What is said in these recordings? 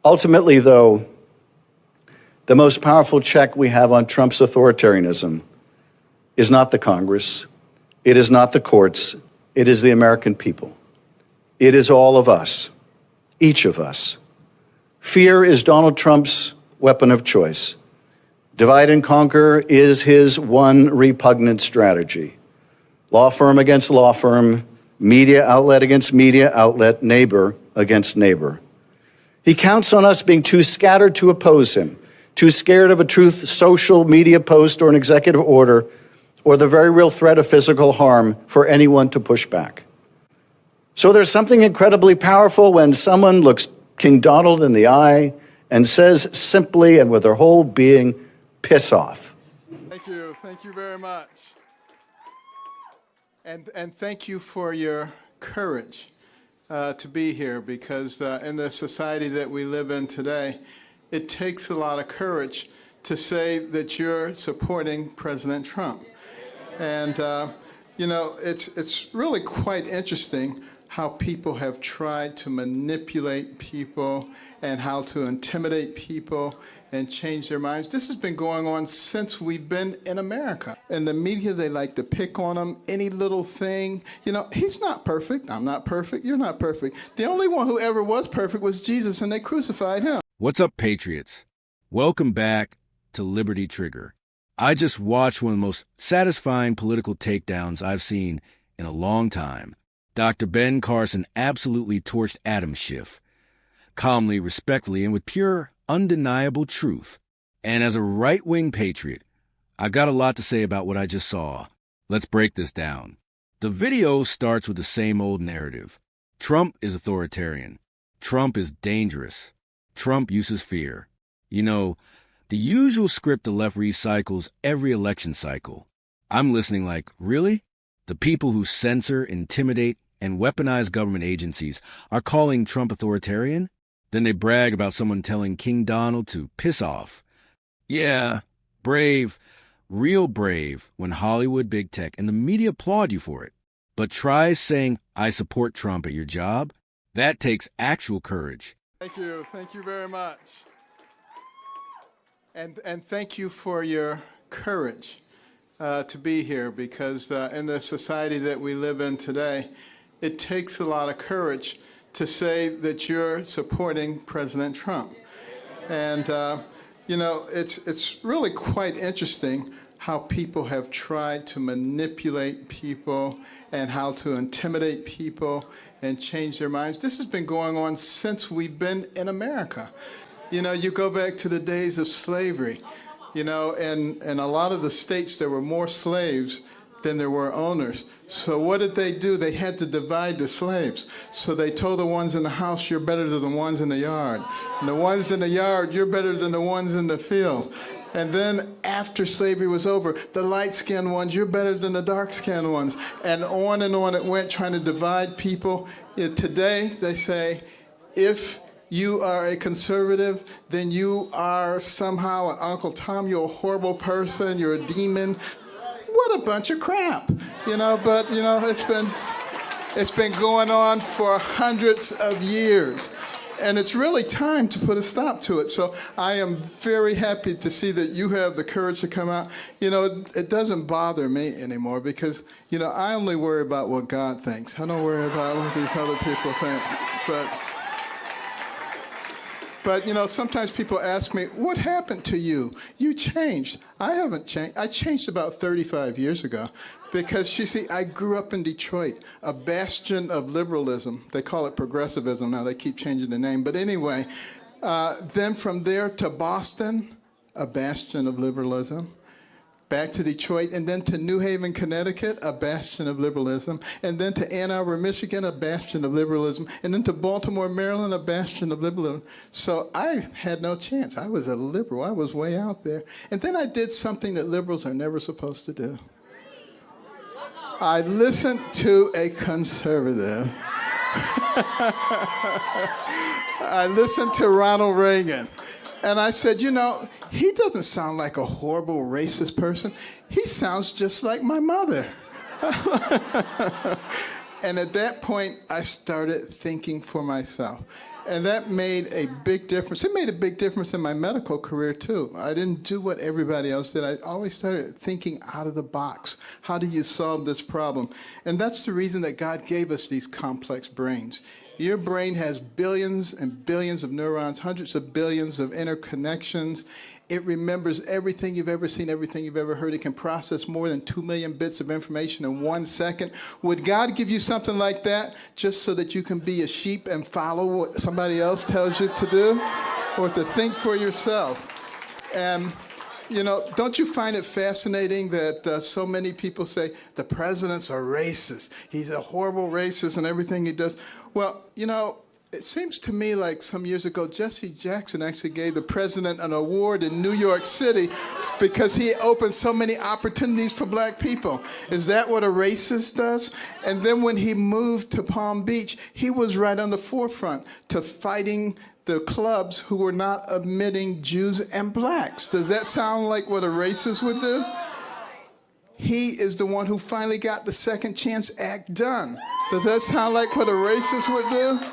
Ultimately, though, the most powerful check we have on Trump's authoritarianism is not the Congress, it is not the courts, it is the American people. It is all of us, each of us. Fear is Donald Trump's weapon of choice. Divide and conquer is his one repugnant strategy. Law firm against law firm, media outlet against media outlet, neighbor against neighbor. He counts on us being too scattered to oppose him, too scared of a truth social media post or an executive order, or the very real threat of physical harm for anyone to push back. So there's something incredibly powerful when someone looks King Donald in the eye and says simply and with their whole being, piss off. Thank you very much. And thank you for your courage to be here, because in the society that we live in today, it takes a lot of courage to say that you're supporting President Trump. And, you know, it's really quite interesting how people have tried to manipulate people and how to intimidate people and change their minds. This has been going on since we've been in America. And the media, they like to pick on him, any little thing. You know, he's not perfect. I'm not perfect. You're not perfect. The only one who ever was perfect was Jesus, and they crucified him. What's up, Patriots? Welcome back to Liberty Trigger. I just watched one of the most satisfying political takedowns I've seen in a long time. Dr. Ben Carson absolutely torched Adam Schiff, calmly, respectfully, and with pure, undeniable truth. And as a right-wing patriot, I've got a lot to say about what I just saw. Let's break this down. The video starts with the same old narrative. Trump is authoritarian. Trump is dangerous. Trump uses fear. You know, the usual script the left recycles every election cycle. I'm listening like, really? The people who censor, intimidate, and weaponize government agencies are calling Trump authoritarian? Then they brag about someone telling King Donald to piss off. Yeah, brave, real brave when Hollywood, big tech, and the media applaud you for it. But try saying, I support Trump at your job. That takes actual courage. Thank you very much. And thank you for your courage to be here, because in the society that we live in today, it takes a lot of courage to say that you're supporting President Trump. And, you know, it's really quite interesting how people have tried to manipulate people and how to intimidate people and change their minds. This has been going on since we've been in America. You know, you go back to the days of slavery, you know, and a lot of the states there were more slaves than there were owners. So what did they do? They had to divide the slaves. So they told the ones in the house, you're better than the ones in the yard. And the ones in the yard, you're better than the ones in the field. And then after slavery was over, the light-skinned ones, you're better than the dark-skinned ones. And on it went, trying to divide people. Today, they say, if you are a conservative, then you are somehow an Uncle Tom, you're a horrible person, you're a demon. What a bunch of crap, you know, but, you know, it's been going on for hundreds of years. And it's really time to put a stop to it. So I am very happy to see that you have the courage to come out. You know, it doesn't bother me anymore because, you know, I only worry about what God thinks. I don't worry about what these other people think. But, you know, sometimes people ask me, what happened to you? You changed. I haven't changed. I changed about 35 years ago because, you see, I grew up in Detroit, a bastion of liberalism. They call it progressivism now. They keep changing the name. But anyway, then from there to Boston, a bastion of liberalism. Back to Detroit, and then to New Haven, Connecticut, a bastion of liberalism, and then to Ann Arbor, Michigan, a bastion of liberalism, and then to Baltimore, Maryland, a bastion of liberalism. So I had no chance. I was a liberal. I was way out there. And then I did something that liberals are never supposed to do. I listened to a conservative. I listened to Ronald Reagan. And I said, you know, he doesn't sound like a horrible racist person. He sounds just like my mother. And at that point, I started thinking for myself. And that made a big difference. It made a big difference in my medical career, too. I didn't do what everybody else did. I always started thinking out of the box. How do you solve this problem? And that's the reason that God gave us these complex brains. Your brain has billions and billions of neurons, hundreds of billions of interconnections. It remembers everything you've ever seen, everything you've ever heard. It can process more than 2 million bits of information in 1 second. Would God give you something like that just so that you can be a sheep and follow what somebody else tells you to do, or to think for yourself? And, you know, don't you find it fascinating that so many people say the president's a racist? He's a horrible racist and everything he does. Well, you know, it seems to me like some years ago, Jesse Jackson actually gave the president an award in New York City because he opened so many opportunities for black people. Is that what a racist does? And then when he moved to Palm Beach, he was right on the forefront to fighting the clubs who were not admitting Jews and blacks. Does that sound like what a racist would do? He is the one who finally got the Second Chance Act done. Does that sound like what a racist would do?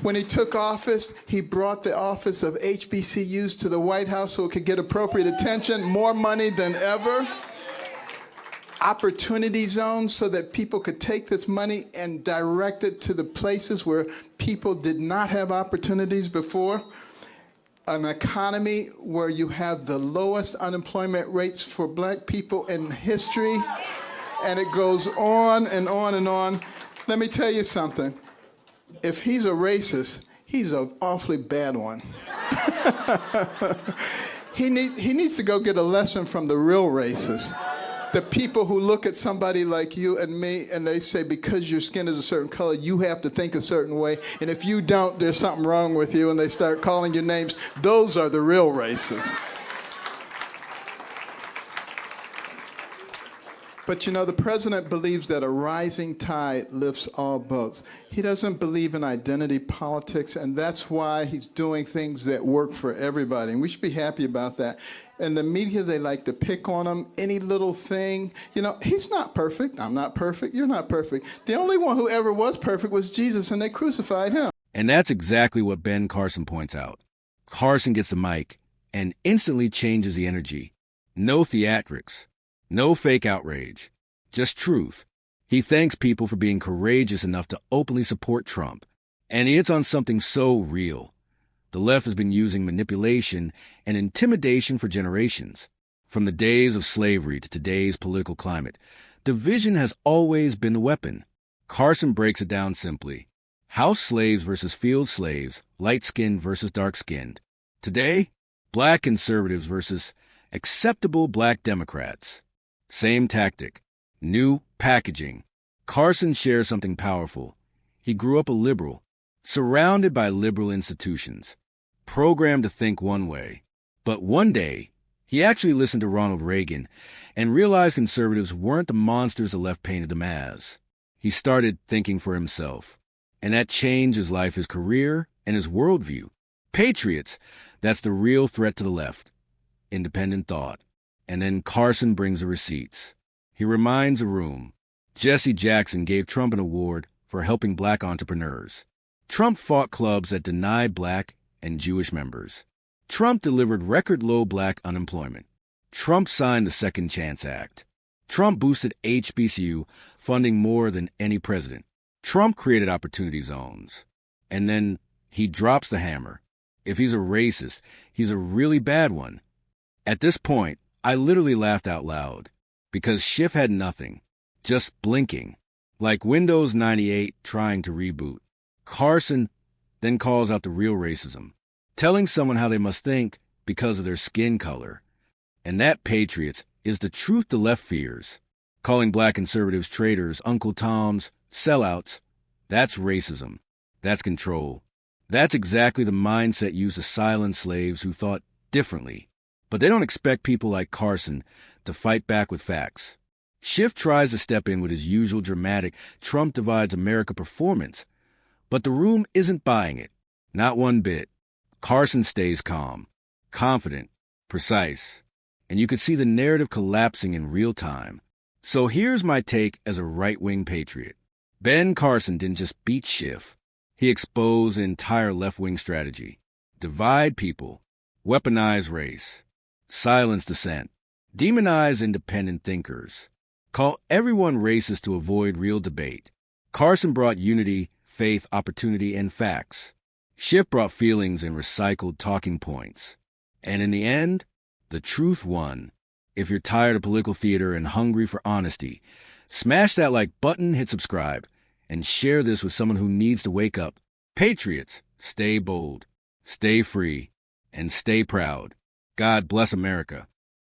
When he took office, he brought the office of HBCUs to the White House so it could get appropriate attention, more money than ever. Opportunity zones so that people could take this money and direct it to the places where people did not have opportunities before. An economy where you have the lowest unemployment rates for black people in history. And it goes on and on and on. Let me tell you something. If he's a racist, he's an awfully bad one. He needs to go get a lesson from the real racists. The people who look at somebody like you and me and they say, because your skin is a certain color, you have to think a certain way. And if you don't, there's something wrong with you. And they start calling you names. Those are the real racists. But you know, the president believes that a rising tide lifts all boats. He doesn't believe in identity politics, and that's why he's doing things that work for everybody. And we should be happy about that. And the media, they like to pick on him, any little thing. You know, he's not perfect. I'm not perfect. You're not perfect. The only one who ever was perfect was Jesus, and they crucified him. And that's exactly what Ben Carson points out. Carson gets the mic and instantly changes the energy. No theatrics. No fake outrage, just truth. He thanks people for being courageous enough to openly support Trump. And he hits on something so real. The left has been using manipulation and intimidation for generations. From the days of slavery to today's political climate, division has always been the weapon. Carson breaks it down simply. House slaves versus field slaves, light-skinned versus dark-skinned. Today, black conservatives versus acceptable black Democrats. Same tactic, new packaging. Carson shares something powerful. He grew up a liberal, surrounded by liberal institutions, programmed to think one way. But one day, he actually listened to Ronald Reagan and realized conservatives weren't the monsters the left painted them as. He started thinking for himself, and that changed his life, his career, and his worldview. Patriots, that's the real threat to the left. Independent thought. And then Carson brings the receipts. He reminds the room. Jesse Jackson gave Trump an award for helping black entrepreneurs. Trump fought clubs that denied black and Jewish members. Trump delivered record-low black unemployment. Trump signed the Second Chance Act. Trump boosted HBCU funding more than any president. Trump created opportunity zones. And then he drops the hammer. If he's a racist, he's a really bad one. At this point, I literally laughed out loud because Schiff had nothing, just blinking, like Windows 98 trying to reboot. Carson then calls out the real racism, telling someone how they must think because of their skin color. And that, patriots, is the truth the left fears. Calling black conservatives traitors, Uncle Toms, sellouts, that's racism. That's control. That's exactly the mindset used to silence slaves who thought differently. But they don't expect people like Carson to fight back with facts. Schiff tries to step in with his usual dramatic Trump divides America performance, but the room isn't buying it. Not one bit. Carson stays calm, confident, precise, and you could see the narrative collapsing in real time. So here's my take as a right-wing patriot. Ben Carson didn't just beat Schiff. He exposed the entire left-wing strategy. Divide people, weaponize race, silence dissent, demonize independent thinkers, call everyone racist to avoid real debate. Carson brought unity, faith, opportunity, and facts. Schiff brought feelings and recycled talking points. And in the end, the truth won. If you're tired of political theater and hungry for honesty, smash that like button, hit subscribe, and share this with someone who needs to wake up. Patriots, stay bold, stay free, and stay proud. God bless America.